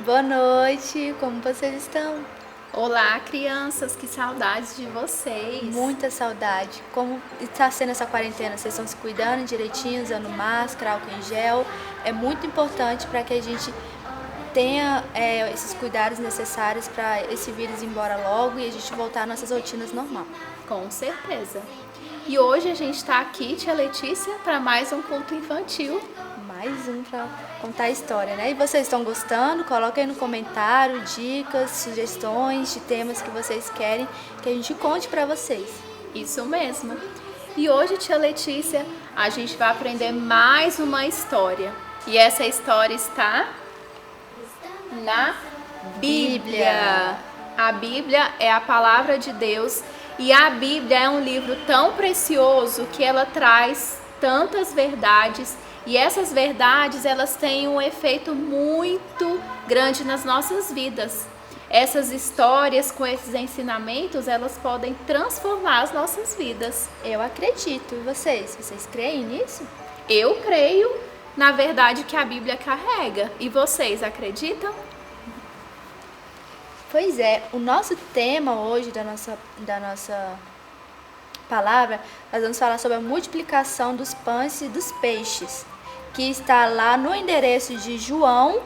Boa noite, como vocês estão? Olá, crianças, que saudades de vocês. Muita saudade. Como está sendo essa quarentena? Vocês estão se cuidando direitinho, usando máscara, álcool em gel? É muito importante para que a gente tenha esses cuidados necessários para esse vírus ir embora logo e a gente voltar às nossas rotinas normais. Com certeza. E hoje a gente está aqui, tia Letícia, para mais um culto infantil. Mais um para contar a história, né? E vocês estão gostando? Coloquem aí no comentário dicas, sugestões de temas que vocês querem que a gente conte para vocês. Isso mesmo. E hoje, tia Letícia, a gente vai aprender mais uma história. E essa história está na Bíblia. A Bíblia é a palavra de Deus e a Bíblia é um livro tão precioso que ela traz tantas verdades. E essas verdades, elas têm um efeito muito grande nas nossas vidas. Essas histórias com esses ensinamentos, elas podem transformar as nossas vidas. Eu acredito. E vocês? Vocês creem nisso? Eu creio na verdade que a Bíblia carrega. E vocês acreditam? Pois é, o nosso tema hoje da nossa palavra, nós vamos falar sobre a multiplicação dos pães e dos peixes, que está lá no endereço de João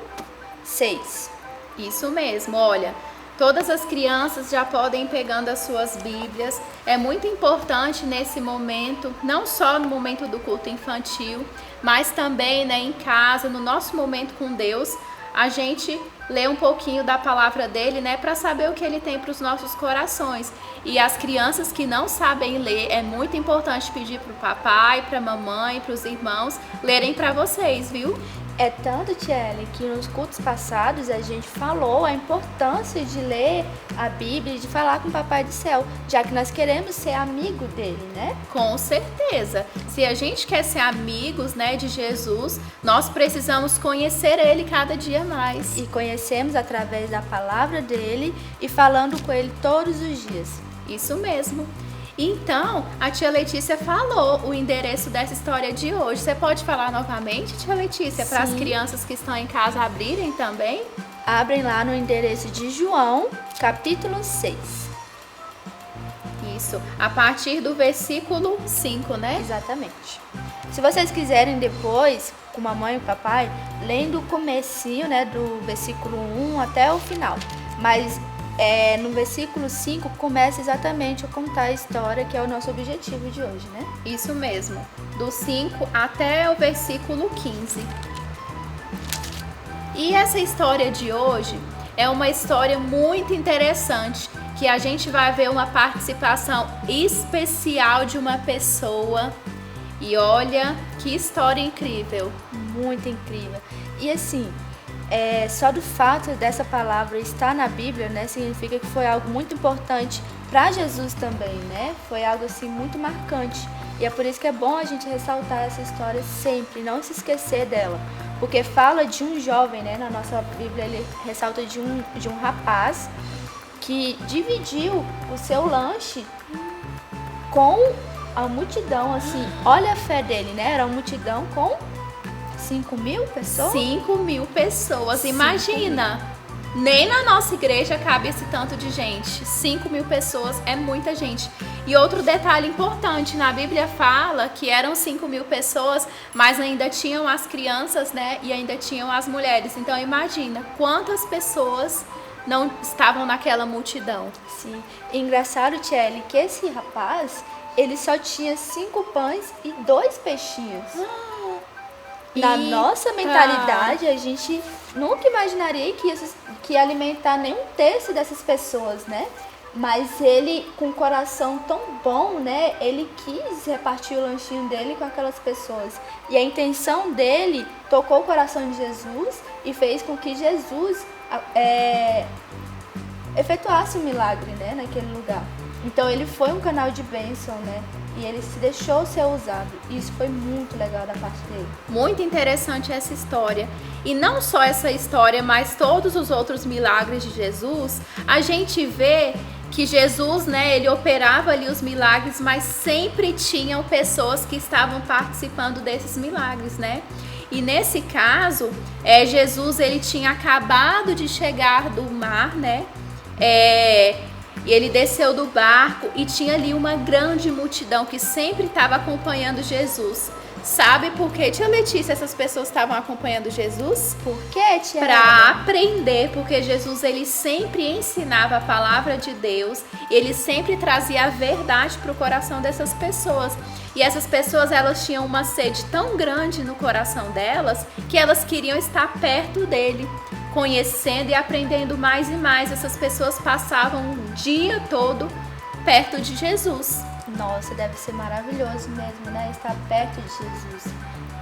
6. Isso mesmo, olha, todas as crianças já podem ir pegando as suas Bíblias. É muito importante nesse momento, não só no momento do culto infantil, mas também, né, em casa, no nosso momento com Deus, a gente lê um pouquinho da palavra dele, né, para saber o que ele tem para os nossos corações. E as crianças que não sabem ler, é muito importante pedir para o papai, para a mamãe, para os irmãos lerem para vocês, viu? É tanto, Tiele, que nos cultos passados a gente falou a importância de ler a Bíblia e de falar com o Papai do Céu, já que nós queremos ser amigo dele, né? Com certeza. Se a gente quer ser amigos, né, de Jesus, nós precisamos conhecer ele cada dia mais. E conhecemos através da palavra dele e falando com ele todos os dias. Isso mesmo. Então, a tia Letícia falou o endereço dessa história de hoje. Você pode falar novamente, tia Letícia, para as crianças que estão em casa abrirem também? Abrem lá no endereço de João, capítulo 6. Isso, a partir do versículo 5, né? Exatamente. Se vocês quiserem depois, com mamãe e o papai, lendo o comecinho, né, do versículo 1 até o final. Mas no versículo 5 começa exatamente a contar a história, que é o nosso objetivo de hoje, né? Isso mesmo, do 5 até o versículo 15. E essa história de hoje é uma história muito interessante, que a gente vai ver uma participação especial de uma pessoa. E olha, que história incrível! Muito incrível. E assim, só do fato dessa palavra estar na Bíblia, né, significa que foi algo muito importante para Jesus também, né? Foi algo assim muito marcante. E é por isso que é bom a gente ressaltar essa história sempre, não se esquecer dela. Porque fala de um jovem, né? Na nossa Bíblia ele ressalta de um rapaz que dividiu o seu lanche com a multidão, assim. Olha a fé dele, né? Era uma multidão com 5.000 pessoas? 5.000 pessoas, imagina! Nem na nossa igreja cabe esse tanto de gente. 5.000 pessoas é muita gente. E outro detalhe importante, na Bíblia fala que eram 5.000 pessoas, mas ainda tinham as crianças, né? E ainda tinham as mulheres. Então imagina quantas pessoas não estavam naquela multidão. Sim. E engraçado, Tchelle, que esse rapaz, ele só tinha 5 pães e 2 peixinhos. Na nossa mentalidade, a gente nunca imaginaria que ia alimentar nem um terço dessas pessoas, né? Mas ele, com um coração tão bom, né? Ele quis repartir o lanchinho dele com aquelas pessoas. E a intenção dele tocou o coração de Jesus e fez com que Jesus efetuasse um milagre, né? Naquele lugar. Então ele foi um canal de bênção, né? E ele se deixou ser usado. E isso foi muito legal da parte dele. Muito interessante essa história. E não só essa história, mas todos os outros milagres de Jesus, a gente vê que Jesus, né, ele operava ali os milagres, mas sempre tinham pessoas que estavam participando desses milagres, né? E nesse caso, Jesus ele tinha acabado de chegar do mar, né? E ele desceu do barco e tinha ali uma grande multidão que sempre estava acompanhando Jesus. Sabe por que, tia Letícia, essas pessoas estavam acompanhando Jesus? Por quê, tia? Para aprender, porque Jesus ele sempre ensinava a palavra de Deus, ele sempre trazia a verdade para o coração dessas pessoas. E essas pessoas, elas tinham uma sede tão grande no coração delas, que elas queriam estar perto dele, conhecendo e aprendendo mais e mais. Essas pessoas passavam o dia todo perto de Jesus. Nossa, deve ser maravilhoso mesmo, né? Estar perto de Jesus.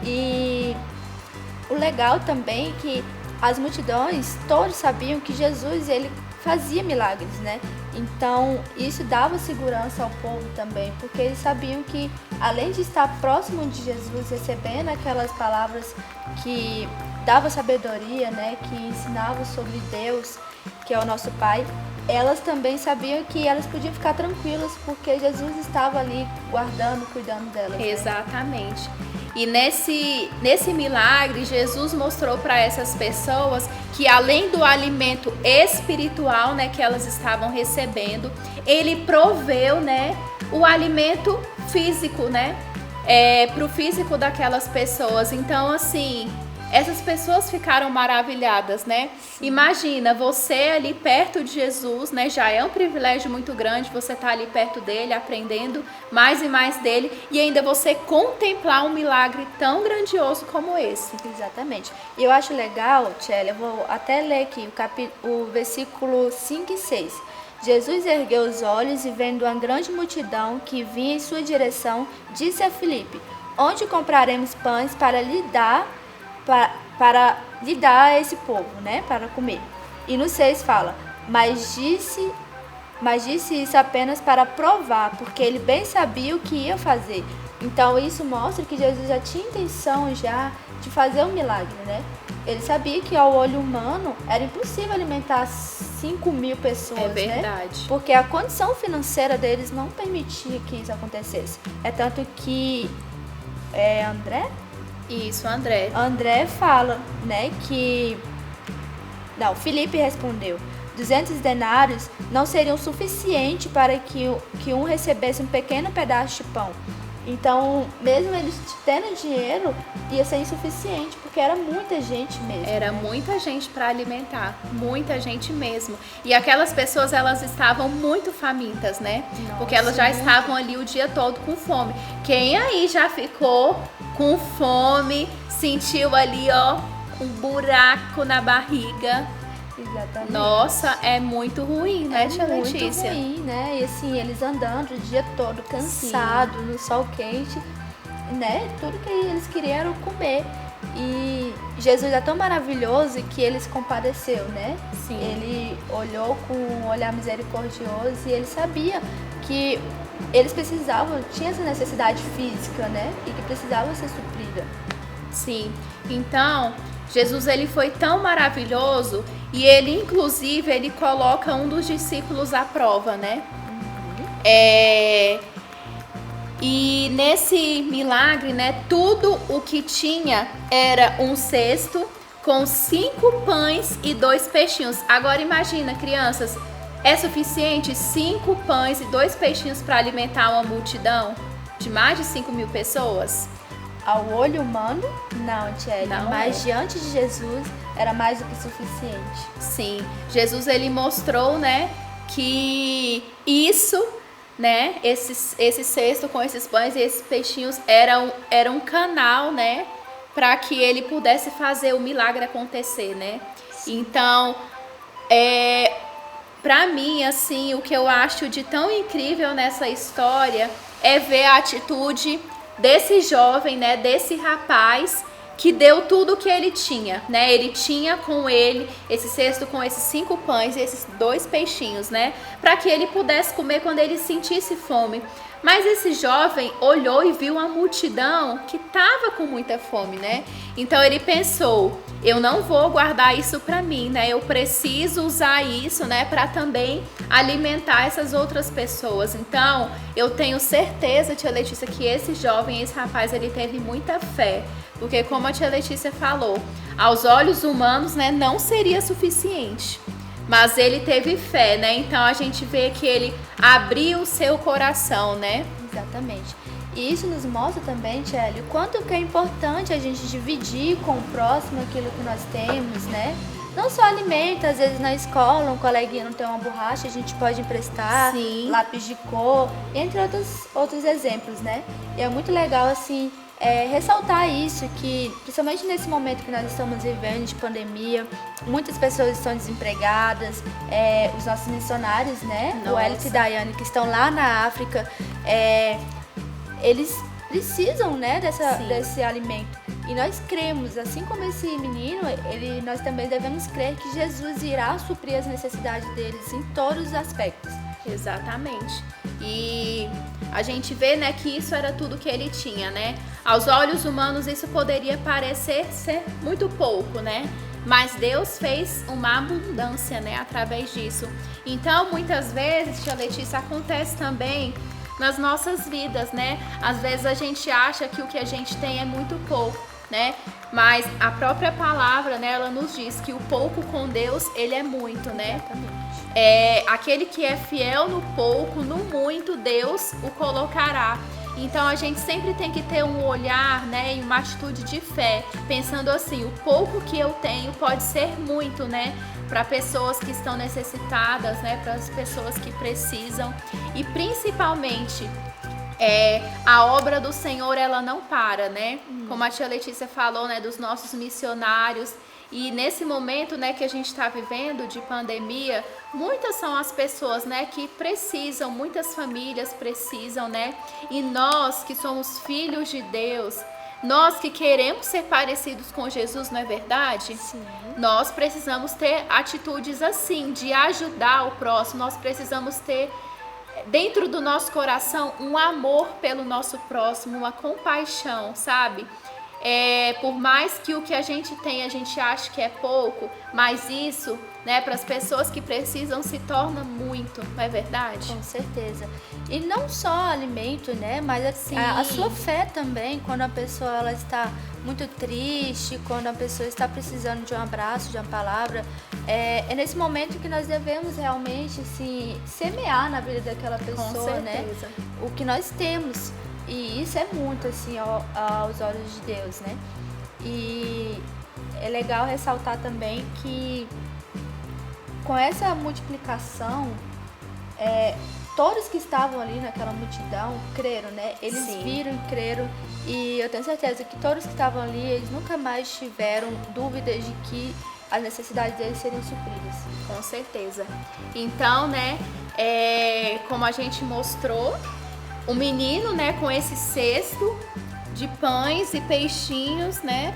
E o legal também é que as multidões, todos sabiam que Jesus, ele fazia milagres, né? Então, isso dava segurança ao povo também, porque eles sabiam que, além de estar próximo de Jesus, recebendo aquelas palavras que dava sabedoria, né? Que ensinavam sobre Deus, que é o nosso Pai, elas também sabiam que elas podiam ficar tranquilas, porque Jesus estava ali guardando, cuidando delas. Né? Exatamente. E nesse milagre, Jesus mostrou para essas pessoas que, além do alimento espiritual, né, que elas estavam recebendo, ele proveu, né, o alimento físico, né, para o físico daquelas pessoas. Então, assim, essas pessoas ficaram maravilhadas, né? Imagina, você ali perto de Jesus, né? Já é um privilégio muito grande você estar ali perto dele, aprendendo mais e mais dele, e ainda você contemplar um milagre tão grandioso como esse. Exatamente. E eu acho legal, Tchela, eu vou até ler aqui o versículo 5 e 6. Jesus ergueu os olhos e, vendo uma grande multidão que vinha em sua direção, disse a Filipe: onde compraremos pães para lhe dar a esse povo, né, para comer? E no 6 fala: mas disse isso apenas para provar, porque ele bem sabia o que ia fazer. Então isso mostra que Jesus já tinha intenção já de fazer um milagre, né? Ele sabia que ao olho humano era impossível alimentar 5.000 pessoas, é verdade, né? Porque a condição financeira deles não permitia que isso acontecesse. É tanto que André? Isso, André. André fala, né, que... Não, Filipe respondeu: 200 denários não seriam suficientes para que um recebesse um pequeno pedaço de pão. Então, mesmo eles tendo dinheiro, ia ser insuficiente, porque era muita gente mesmo. Era, né? Muita gente para alimentar, muita gente mesmo. E aquelas pessoas, elas estavam muito famintas, né? Nossa, porque elas já estavam ali o dia todo com fome. Quem aí já ficou com fome, sentiu ali, ó, um buraco na barriga? Exatamente. Nossa, é muito ruim, né, tia Letícia? É muito ruim, né? E assim, eles andando o dia todo cansados, no sol quente, né? Tudo que eles queriam era comer. E Jesus é tão maravilhoso que ele se compadeceu, né? Sim. Ele olhou com um olhar misericordioso e ele sabia que eles precisavam, tinha essa necessidade física, né? E que precisava ser suprida. Sim. Então, Jesus, ele foi tão maravilhoso e ele, inclusive, ele coloca um dos discípulos à prova, né? E nesse milagre, né, tudo o que tinha era um cesto com 5 pães e 2 peixinhos. Agora imagina, crianças, é suficiente 5 pães e 2 peixinhos para alimentar uma multidão de mais de 5.000 pessoas? Ao olho humano, não, Tchelle, mas diante de Jesus era mais do que suficiente. Sim, Jesus ele mostrou, né, que isso, né, esse cesto com esses pães e esses peixinhos era um canal, né, para que ele pudesse fazer o milagre acontecer, né? Sim. Então, para mim, assim, o que eu acho de tão incrível nessa história é ver a atitude desse jovem, né, desse rapaz que deu tudo o que ele tinha, né? Ele tinha com ele esse cesto com esses 5 pães e esses 2 peixinhos, né? Para que ele pudesse comer quando ele sentisse fome. Mas esse jovem olhou e viu uma multidão que estava com muita fome, né? Então ele pensou, eu não vou guardar isso para mim, né? Eu preciso usar isso, né, para também alimentar essas outras pessoas. Então, eu tenho certeza, tia Letícia, que esse jovem, esse rapaz, ele teve muita fé. Porque como a tia Letícia falou, aos olhos humanos, né, não seria suficiente. Mas ele teve fé, né? Então a gente vê que ele abriu o seu coração, né? Exatamente. E isso nos mostra também, Tchelle, o quanto que é importante a gente dividir com o próximo aquilo que nós temos, né? Não só alimento, às vezes na escola, um coleguinha não tem uma borracha, a gente pode emprestar, Sim. lápis de cor, entre outros exemplos, né? E é muito legal, assim, ressaltar isso, que principalmente nesse momento que nós estamos vivendo de pandemia, muitas pessoas estão desempregadas, os nossos missionários, né? Nossa. O Elliot e Daiane, que estão lá na África, eles precisam, né, desse alimento. E nós cremos, assim como esse menino, nós também devemos crer que Jesus irá suprir as necessidades deles em todos os aspectos. Exatamente. E a gente vê, né, que isso era tudo que ele tinha, né? Aos olhos humanos isso poderia parecer ser muito pouco, né? Mas Deus fez uma abundância, né, através disso. Então, muitas vezes, tia Letícia, acontece também nas nossas vidas, né? Às vezes a gente acha que o que a gente tem é muito pouco, né? Mas a própria palavra, né, ela nos diz que o pouco com Deus, ele é muito, né? Aquele que é fiel no pouco, no muito, Deus o colocará. Então a gente sempre tem que ter um olhar, né, e uma atitude de fé, pensando assim, o pouco que eu tenho pode ser muito, né, para pessoas que estão necessitadas, né, para as pessoas que precisam. E principalmente a obra do Senhor, ela não para, né? Como a tia Letícia falou, né, dos nossos missionários. E nesse momento, né, que a gente está vivendo de pandemia, muitas são as pessoas, né, que precisam, muitas famílias precisam, né? E nós que somos filhos de Deus, nós que queremos ser parecidos com Jesus, não é verdade? Sim. Nós precisamos ter atitudes assim, de ajudar o próximo. Nós precisamos ter dentro do nosso coração um amor pelo nosso próximo, uma compaixão, sabe? Por mais que o que a gente tem a gente acha que é pouco, mas isso, né, para as pessoas que precisam se torna muito, não é verdade? Com certeza. E não só alimento, né, mas Sim. a sua fé também, quando a pessoa ela está muito triste, quando a pessoa está precisando de um abraço, de uma palavra, é nesse momento que nós devemos realmente assim, semear na vida daquela pessoa, né, o que nós temos. E isso é muito assim aos olhos de Deus, né? E é legal ressaltar também que com essa multiplicação, todos que estavam ali naquela multidão creram, né? Eles Sim. viram e creram. E eu tenho certeza que todos que estavam ali, eles nunca mais tiveram dúvidas de que as necessidades deles seriam supridas. Com certeza. Então, né, como a gente mostrou, o menino, né, com esse cesto de pães e peixinhos, né,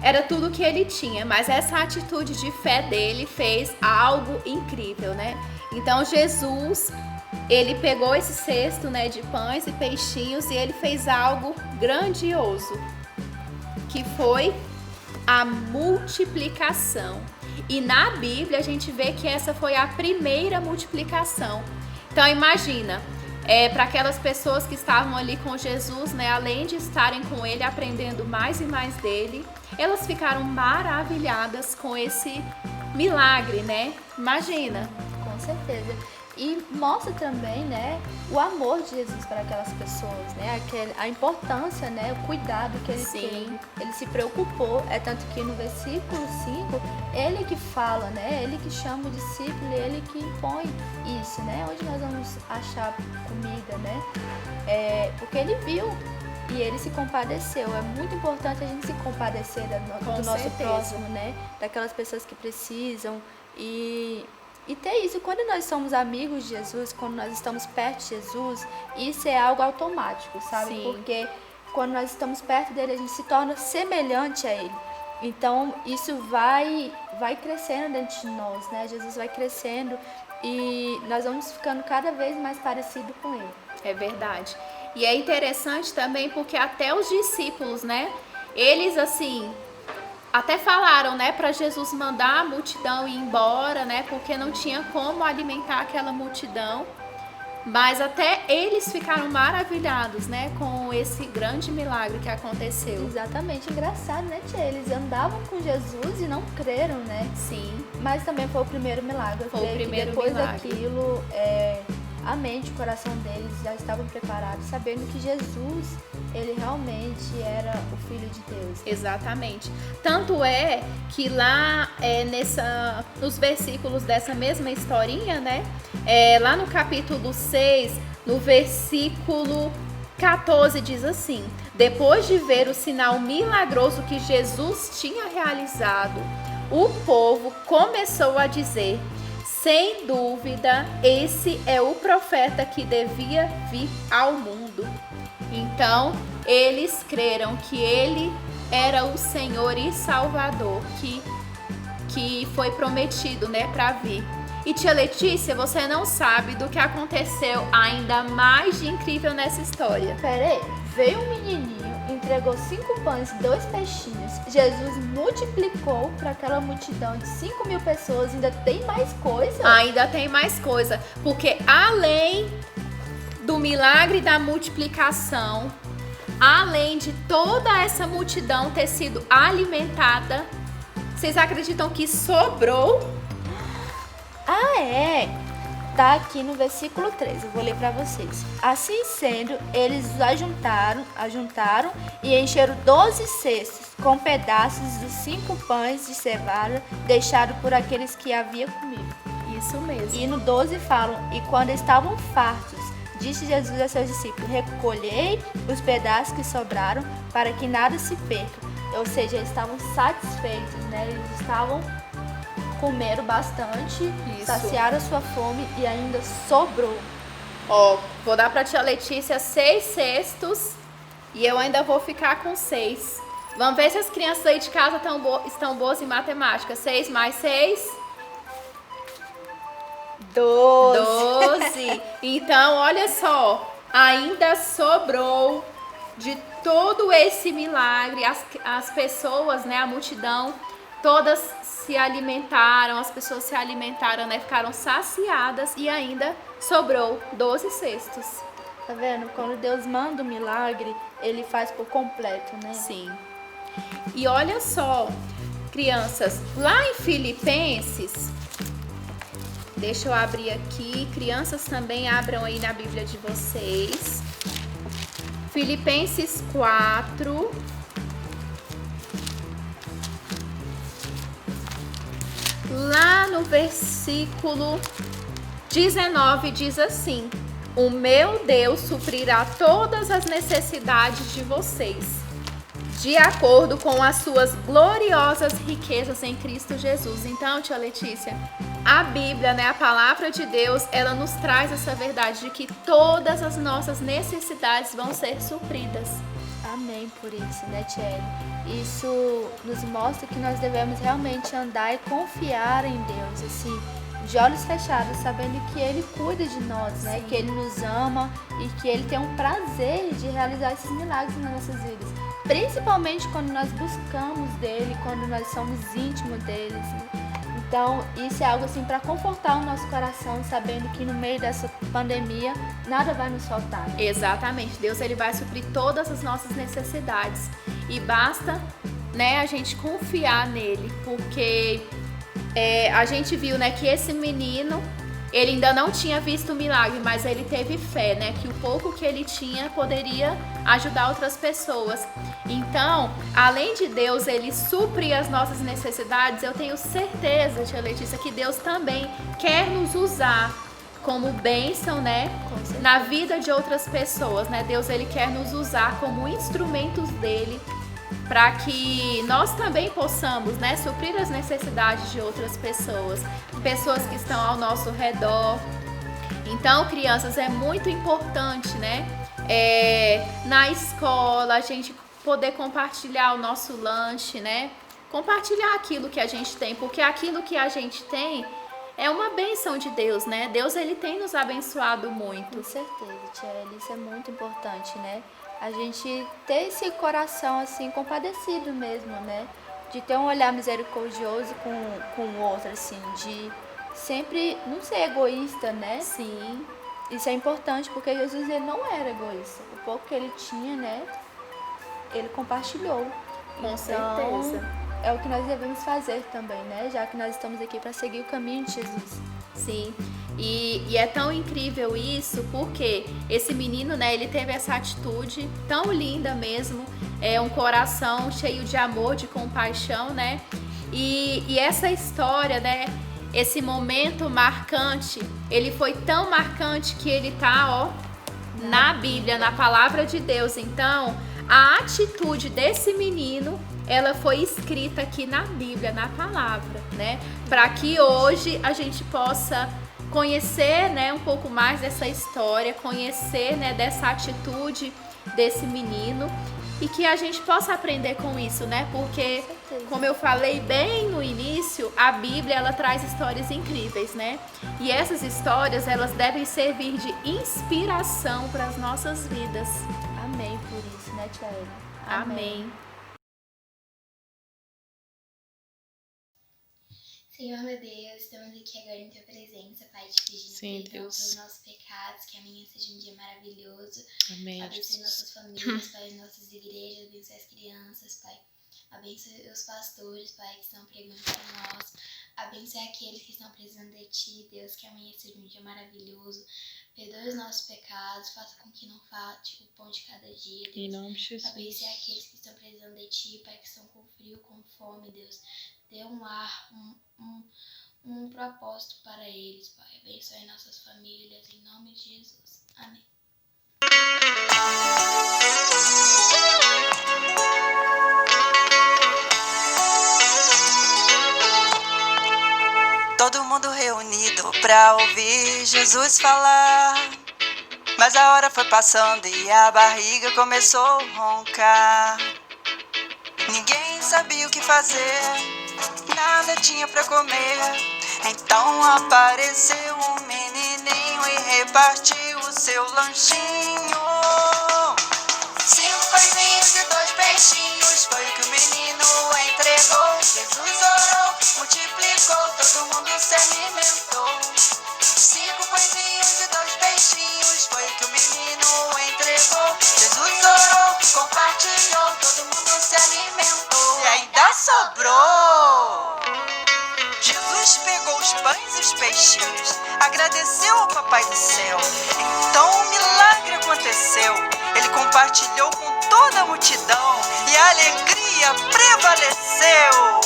era tudo que ele tinha, mas essa atitude de fé dele fez algo incrível, né? Então Jesus, ele pegou esse cesto, né, de pães e peixinhos e ele fez algo grandioso, que foi a multiplicação. E na Bíblia a gente vê que essa foi a primeira multiplicação. Então imagina, para aquelas pessoas que estavam ali com Jesus, né, além de estarem com ele, aprendendo mais e mais dele, elas ficaram maravilhadas com esse milagre, né? Imagina. Com certeza. E mostra também, né, o amor de Jesus para aquelas pessoas, né, a importância, né, o cuidado que ele teve. Ele se preocupou, tanto que no versículo 5, ele que fala, né, ele que chama o discípulo, ele que impõe isso, né, onde nós vamos achar comida, né, porque ele viu e ele se compadeceu. É muito importante a gente se compadecer do nosso próximo, né, daquelas pessoas que precisam e ter isso, quando nós somos amigos de Jesus, quando nós estamos perto de Jesus, isso é algo automático, sabe? Sim. Porque quando nós estamos perto dele, a gente se torna semelhante a ele. Então isso vai crescendo dentro de nós, né? Jesus vai crescendo e nós vamos ficando cada vez mais parecido com ele. É verdade. E é interessante também porque até os discípulos, né? Eles assim até falaram, né, para Jesus mandar a multidão ir embora, né? Porque não tinha como alimentar aquela multidão. Mas até eles ficaram maravilhados, né, com esse grande milagre que aconteceu. Exatamente, engraçado, né, tia? Eles andavam com Jesus e não creram, né? Sim. Mas também foi o primeiro milagre. Eu Foi o creio primeiro que depois milagre. daquilo, a mente, o coração deles já estavam preparados, sabendo que Jesus, ele realmente era o Filho de Deus. Exatamente. Tanto é que lá nos versículos dessa mesma historinha, né? Lá no capítulo 6, no versículo 14, diz assim: depois de ver o sinal milagroso que Jesus tinha realizado, o povo começou a dizer: sem dúvida, esse é o profeta que devia vir ao mundo. Então, eles creram que ele era o Senhor e Salvador que foi prometido, né, para vir. E tia Letícia, você não sabe do que aconteceu ainda mais de incrível nessa história. Peraí, veio um menininho, entregou 5 pães e 2 peixinhos. Jesus multiplicou para aquela multidão de 5.000 pessoas. Ainda tem mais coisa? Ainda tem mais coisa, porque além do milagre da multiplicação, além de toda essa multidão ter sido alimentada, vocês acreditam que sobrou? Ah, é? Tá aqui no versículo 13, eu vou ler para vocês. Assim sendo, eles os ajuntaram e encheram 12 cestos com pedaços dos 5 pães de cevada deixados por aqueles que havia comido. Isso mesmo. E no 12 falam: e quando estavam fartos, disse Jesus a seus discípulos: recolhei os pedaços que sobraram para que nada se perca. Ou seja, eles estavam satisfeitos, né? Eles comeram bastante, Isso. saciaram a sua fome e ainda sobrou. Ó, vou dar pra tia Letícia 6 cestos e eu ainda vou ficar com 6. Vamos ver se as crianças aí de casa estão boas em matemática. 6 mais 6? 12. Então, olha só, ainda sobrou de todo esse milagre. As pessoas, né, a multidão, todas se alimentaram, as pessoas se alimentaram, né, ficaram saciadas e ainda sobrou 12 cestos. Tá vendo? Quando Deus manda um milagre, ele faz por completo, né? Sim. E olha só, crianças, lá em Filipenses, deixa eu abrir aqui, crianças também abram aí na Bíblia de vocês. Filipenses 4. Lá no versículo 19 diz assim: o meu Deus suprirá todas as necessidades de vocês, de acordo com as suas gloriosas riquezas em Cristo Jesus. Então, tia Letícia, a Bíblia, né, a palavra de Deus, ela nos traz essa verdade de que todas as nossas necessidades vão ser supridas. Amém por isso, né, Thierry? Isso nos mostra que nós devemos realmente andar e confiar em Deus, assim, de olhos fechados, sabendo que Ele cuida de nós, né? Que Ele nos ama e que Ele tem um prazer de realizar esses milagres nas nossas vidas. Principalmente quando nós buscamos dEle, quando nós somos íntimos dEle, né? Então, isso é algo assim para confortar o nosso coração, sabendo que no meio dessa pandemia nada vai nos faltar. Exatamente. Deus, ele vai suprir todas as nossas necessidades e basta, né, a gente confiar nele, porque a gente viu, né, que esse menino, ele ainda não tinha visto o milagre, mas ele teve fé, né, que o pouco que ele tinha poderia ajudar outras pessoas. Então, além de Deus ele suprir as nossas necessidades, eu tenho certeza, tia Letícia, que Deus também quer nos usar como bênção, né, na vida de outras pessoas, né? Deus, ele quer nos usar como instrumentos dele para que nós também possamos, né, suprir as necessidades de outras pessoas, pessoas que estão ao nosso redor. Então, crianças, é muito importante, né, na escola, a gente poder compartilhar o nosso lanche, né, compartilhar aquilo que a gente tem, porque aquilo que a gente tem é uma bênção de Deus, né? Deus, ele tem nos abençoado muito. Com certeza, Tia, isso é muito importante, né? A gente ter esse coração, assim, compadecido mesmo, né? De ter um olhar misericordioso com o outro, assim, de sempre não ser egoísta, né? Sim. Isso é importante, porque Jesus, ele não era egoísta. O pouco que ele tinha, né? Ele compartilhou. Com certeza. É o que nós devemos fazer também, né? Já que nós estamos aqui para seguir o caminho de Jesus. Sim. E é tão incrível isso, porque esse menino, né, ele teve essa atitude tão linda mesmo, é um coração cheio de amor, de compaixão, né? E essa história, né, esse momento marcante, ele foi tão marcante que ele tá, ó, na Bíblia, na palavra de Deus. Então, a atitude desse menino, ela foi escrita aqui na Bíblia, na palavra, né? Para que hoje a gente possa conhecer, né, um pouco mais dessa história, conhecer, né, dessa atitude desse menino e que a gente possa aprender com isso, né? Porque, como eu falei bem no início, a Bíblia, ela traz histórias incríveis, né? E essas histórias, elas devem servir de inspiração para as nossas vidas. Amém por isso, né, Tia Ellen? Amém. Senhor meu Deus, estamos aqui agora em Tua presença, Pai, te pedindo perdão pelos nossos pecados, que amanhã seja um dia maravilhoso. Amém. Abençoe nossas famílias, Pai, nossas igrejas, abençoe as crianças, Pai. Abençoe os pastores, Pai, que estão pregando para nós. Abençoe aqueles que estão precisando de Ti, Deus, que amanhã seja um dia maravilhoso. Perdoe os nossos pecados, faça com que não falte o pão de cada dia, Deus. Em nome de Jesus. Abençoe aqueles que estão precisando de Ti, Pai, que estão com frio, com fome, Deus. Dê um lar, um propósito para eles, Pai. Abençoe nossas famílias, em nome de Jesus. Amém. Todo mundo reunido pra ouvir Jesus falar. Mas a hora foi passando e a barriga começou a roncar. Ninguém sabia o que fazer, nada tinha pra comer. Então apareceu um menininho e repartiu o seu lanchinho. 5 pãezinhos e 2 peixinhos foi o que o menino entregou. Jesus orou, multiplicou, todo mundo se alimentou. 5 pãezinhos e 2 peixinhos foi o que o menino entregou. Jesus orou, compartilhou, todo mundo se alimentou. E ainda sobrou. Jesus pegou os pães e os peixinhos, agradeceu ao Papai do Céu. Então um milagre aconteceu. Ele compartilhou com toda a multidão e a alegria prevaleceu.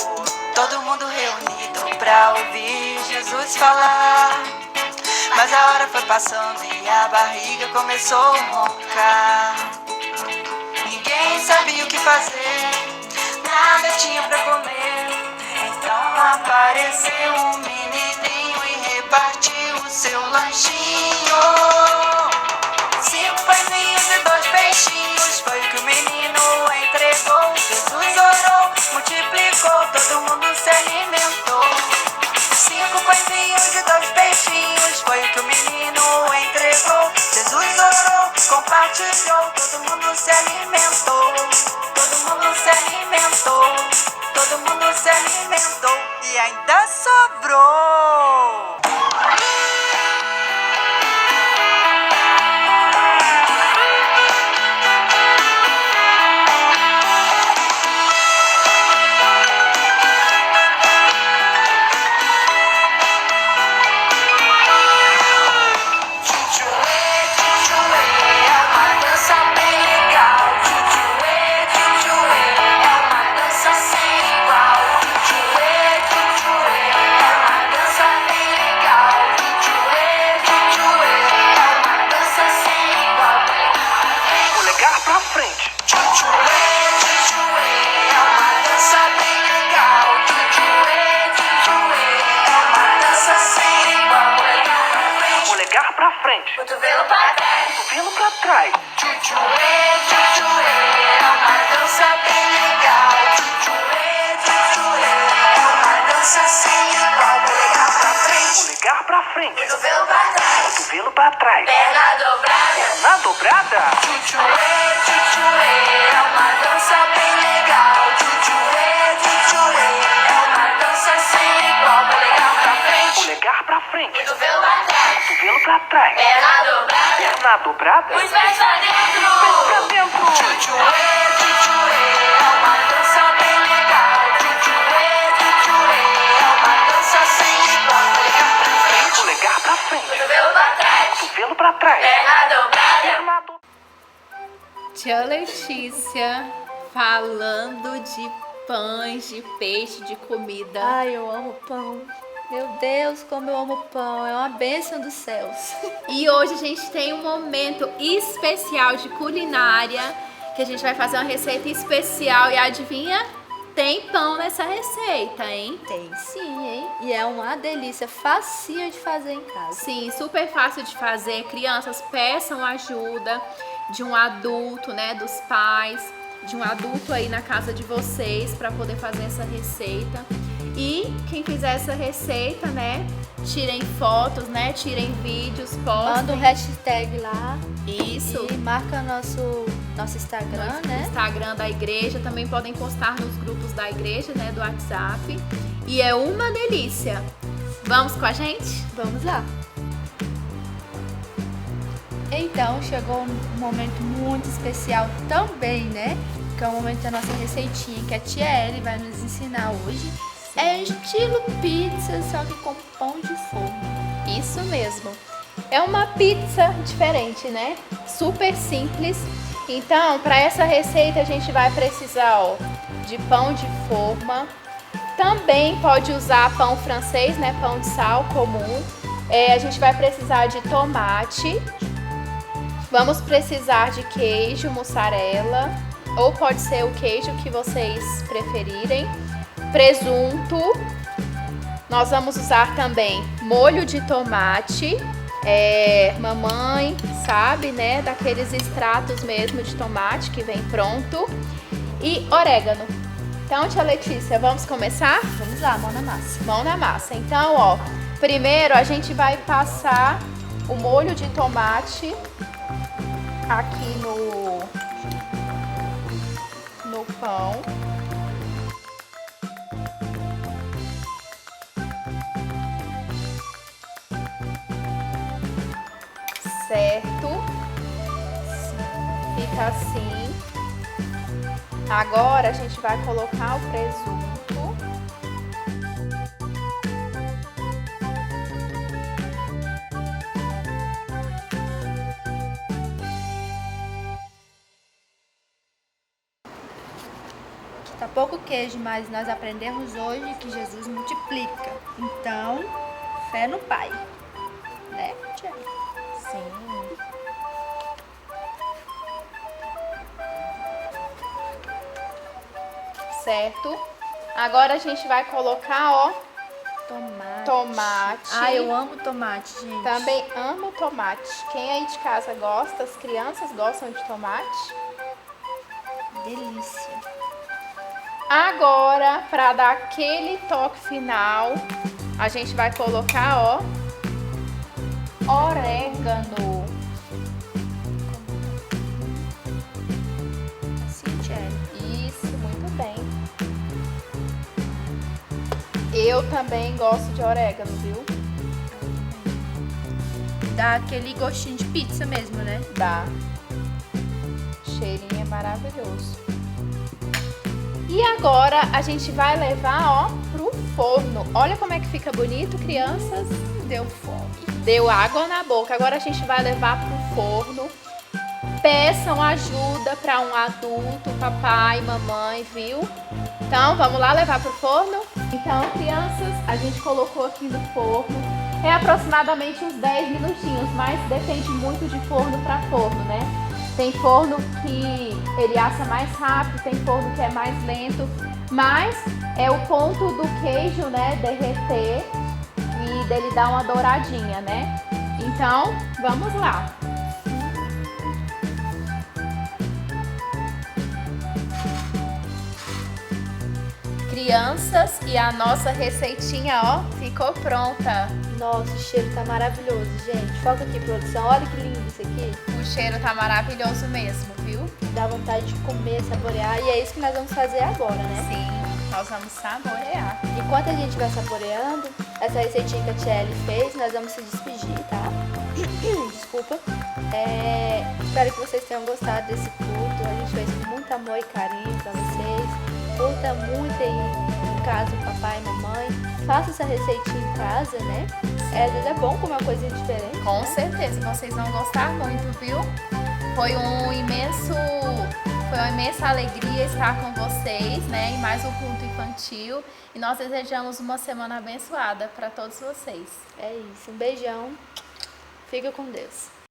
Todo mundo reunido pra ouvir Jesus falar. Mas a hora foi passando e a barriga começou a roncar. Ninguém sabia o que fazer, nada tinha pra comer. Então apareceu um menininho e repartiu o seu lanchinho. 5 pãezinhos e 2 peixinhos foi o que o menino entregou. Jesus orou, multiplicou, todo mundo se alimentou. 5 pãezinhos e 2 peixinhos foi o que o menino entregou. Jesus orou, compartilhou, todo mundo se alimentou. Todo mundo se alimentou. Todo mundo se alimentou e ainda sobrou. Cotovelo pra trás, cotovelo pra trás. Tchutchuê, tchutchuê, é uma dança bem legal. Tchutchuê, tchutchuê. dança sem igual. Polegar pra frente, Polegar pra frente, cotovelo pra trás, cotovelo pra trás. perna dobrada. Na dobrada, Tchutchuê, é uma dança bem legal. Tchutchuê, é uma dança sem igual. Polegar pra frente, polegar pra frente, cotovelo pra trás, cotovelo pra trás. perna dobrada. Perna dobrada, Os pés pra dentro. pra dentro. Tchutchuê, é uma dança bem legal. Tchutchuê, é uma dança sem igual. Polegar pra frente, Polegar pra frente, cotovelo pra trás, cotovelo pra trás. perna dobrada. Perna dobrada. Tia Letícia falando de pães, de peixe, de comida. Ai, eu amo pão. Meu Deus, como eu amo pão. É uma bênção dos céus. E hoje a gente tem um momento especial de culinária, que a gente vai fazer uma receita especial e adivinha? Tem pão nessa receita, hein? Tem sim, hein? E é uma delícia, facinho de fazer em casa. Sim, super fácil de fazer. Crianças, peçam ajuda de um adulto, né, dos pais, de um adulto aí na casa de vocês para poder fazer essa receita. E quem fizer essa receita, né, tirem fotos, né, tirem vídeos, Manda postem. um hashtag lá Isso. e marca nosso Instagram, No né? Instagram da igreja, também podem postar nos grupos da igreja, né, do WhatsApp. E é uma delícia. Vamos com a gente? Vamos lá. Então, chegou um momento muito especial também, né? Que é o momento da nossa receitinha, que a tia Ellie vai nos ensinar hoje. É estilo pizza, só que com pão de forma. Isso mesmo. É uma pizza diferente, né? Super simples. Então, para essa receita a gente vai precisar, ó, de pão de forma. Também pode usar pão francês, né? Pão de sal comum. A gente vai precisar de tomate. Vamos precisar de queijo, mussarela, ou pode ser o queijo que vocês preferirem. Presunto. Nós vamos usar também molho de tomate. Mamãe sabe, né? Daqueles extratos mesmo de tomate que vem pronto. E orégano. Então, tia Letícia, vamos começar? Vamos lá, mão na massa. Mão na massa. Então, ó, primeiro a gente vai passar o molho de tomate aqui no pão. Certo? Fica assim. Agora a gente vai colocar o presunto. Tá pouco queijo, mas nós aprendemos hoje que Jesus multiplica. Então, fé no Pai. Né, tia? Sim. Certo? Agora a gente vai colocar, ó, tomate. Ah, eu amo tomate, gente. Também amo tomate. Quem aí de casa gosta? As crianças gostam de tomate? Delícia. Agora, para dar aquele toque final, a gente vai colocar, ó, orégano. Assim, tia. Isso, muito bem. Eu também gosto de orégano, viu? Dá aquele gostinho de pizza mesmo, né? Dá. Cheirinho é maravilhoso. E agora a gente vai levar, ó, pro forno. Olha como é que fica bonito, crianças. Deu fome. Deu água na boca. Agora a gente vai levar pro forno. Peçam ajuda para um adulto, papai, mamãe, viu? Então, vamos lá levar pro forno? Então, crianças, a gente colocou aqui no forno. É aproximadamente uns 10 minutinhos, mas depende muito de forno para forno, né? Tem forno que ele assa mais rápido, tem forno que é mais lento, mas é o ponto do queijo, né, derreter e dele dar uma douradinha, né? Então, vamos lá. crianças e a nossa receitinha, ó, ficou pronta. Nossa, o cheiro tá maravilhoso, gente. Foca aqui, produção. Olha que lindo isso aqui. O cheiro tá maravilhoso mesmo, viu? Dá vontade de comer, saborear. E é isso que nós vamos fazer agora, né? Sim, nós vamos saborear. Enquanto a gente vai saboreando, essa receitinha que a Tia Ellie fez, nós vamos se despedir, tá? Desculpa. Espero que vocês tenham gostado desse culto. A gente fez com muito amor e carinho pra vocês. Curta muito aí em casa, papai e mamãe. Faça essa receitinha em casa, né? Às vezes é bom comer uma coisinha diferente. Com né? certeza, vocês vão gostar muito, viu? Foi uma imensa alegria estar com vocês, né? Em mais um culto infantil. E nós desejamos uma semana abençoada para todos vocês. É isso. Um beijão. Fica com Deus.